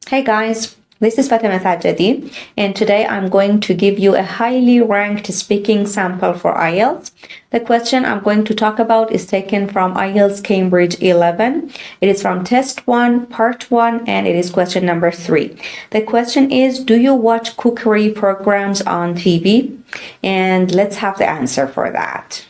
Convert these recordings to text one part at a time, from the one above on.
Hey guys, this is Fatima Sajadi, and today I'm going to give you a highly ranked speaking sample for IELTS. The question I'm going to talk about is taken from IELTS Cambridge 11. It is from Test 1, Part 1, and it is question number 3. The question is, do you watch cookery programs on TV? And let's have the answer for that.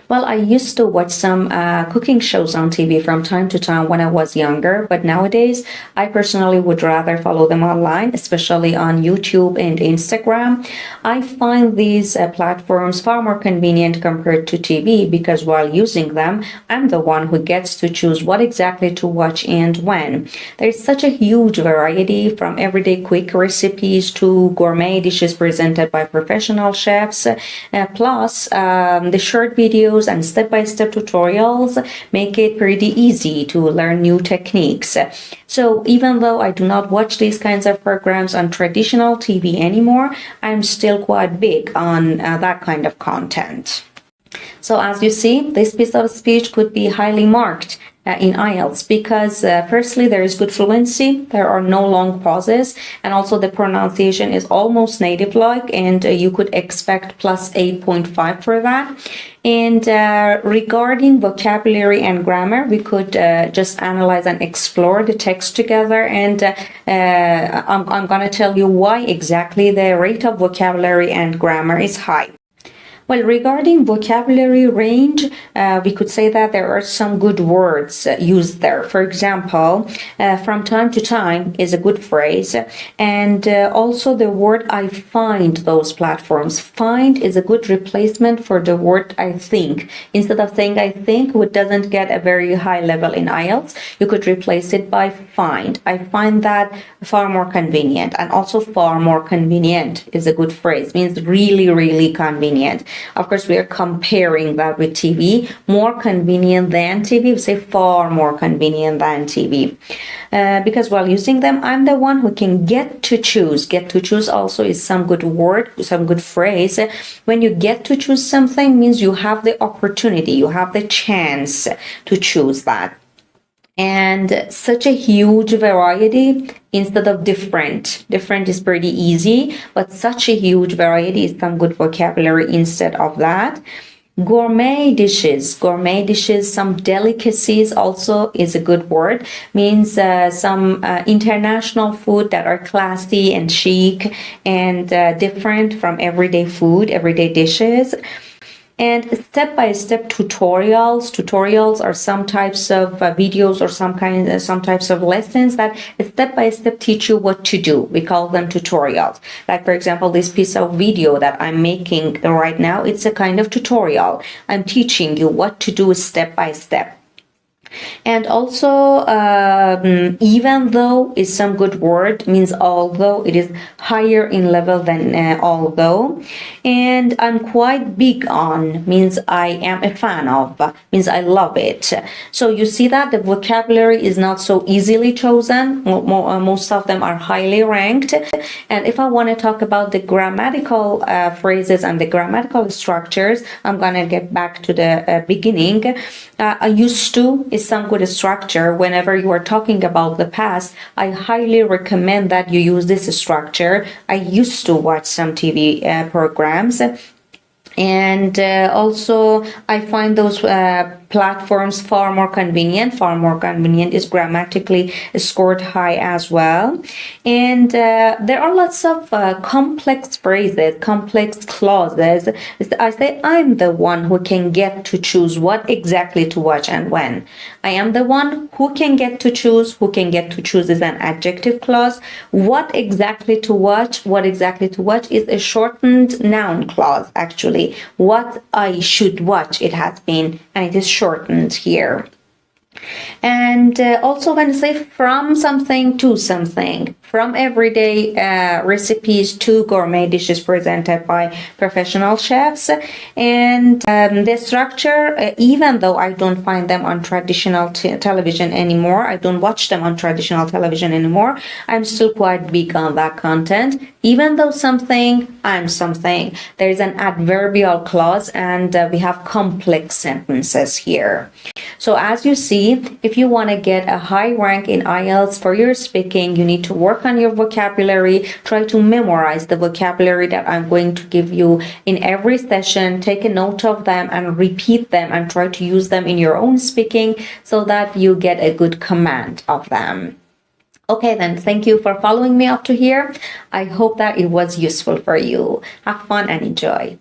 Well, I used to watch some cooking shows on TV from time to time when I was younger, but nowadays I personally would rather follow them online, especially on YouTube and Instagram. I find these platforms far more convenient compared to TV because while using them, I'm the one who gets to choose what exactly to watch and when. There's such a huge variety from everyday quick recipes to gourmet dishes presented by professional chefs, plus the short videos and step-by-step tutorials make it pretty easy to learn new techniques. So even though I do not watch these kinds of programs on traditional TV anymore, I'm still quite big on that kind of content. So as you see, this piece of speech could be highly marked in IELTS because firstly, there is good fluency, there are no long pauses, and also the pronunciation is almost native-like, and you could expect plus 8.5 for that. And regarding vocabulary and grammar, we could just analyze and explore the text together, and I'm going to tell you why exactly the rate of vocabulary and grammar is high. Well, regarding vocabulary range, we could say that there are some good words used there. For example, from time to time is a good phrase. And also the word I find those platforms. Find is a good replacement for the word I think. Instead of saying I think, which doesn't get a very high level in IELTS, you could replace it by find. I find that far more convenient. And also far more convenient is a good phrase. Means really, really convenient. Of course, we are comparing that with TV. More convenient than TV. We say far more convenient than TV. Because while using them, I'm the one who can get to choose. Get to choose also is some good word, some good phrase. When you get to choose something, means you have the opportunity, you have the chance to choose that. And such a huge variety instead of different. Different is pretty easy, but such a huge variety is some good vocabulary instead of that. Gourmet dishes, some delicacies also is a good word. Means some international food that are classy and chic and different from everyday food, everyday dishes. And step-by-step tutorials are some types of videos or some types of lessons that step-by-step teach you what to do. We call them tutorials. Like, for example, this piece of video that I'm making right now, it's a kind of tutorial. I'm teaching you what to do step-by-step. And also, even though is some good word, means although, it is higher in level than although. And I'm quite big on, means I am a fan of, means I love it. So you see that the vocabulary is not so easily chosen. Most of them are highly ranked. And if I want to talk about the grammatical phrases and the grammatical structures, I'm going to get back to the beginning. I used to is some good structure. Whenever you are talking about the past, I highly recommend that you use this structure. I used to watch some TV programs. And also I find those platforms far more convenient. Far more convenient is grammatically scored high as well. And there are lots of complex phrases, complex clauses. I say I'm the one who can get to choose what exactly to watch and when. I am the one who can get to choose. Who can get to choose is an adjective clause. What exactly to watch is a shortened noun clause actually. What I should watch, it has been, and it is shortened here. And also when I say from something to something, from everyday recipes to gourmet dishes presented by professional chefs. And the structure, even though I don't find them on traditional television anymore, I don't watch them on traditional television anymore, I'm still quite big on that content. Even though something, I'm something. There is an adverbial clause, and we have complex sentences here. So as you see, if you want to get a high rank in IELTS for your speaking, you need to work on your vocabulary. Try to memorize the vocabulary that I'm going to give you in every session. Take a note of them and repeat them and try to use them in your own speaking so that you get a good command of them. Okay, then, thank you for following me up to here. I hope that it was useful for you. Have fun and enjoy.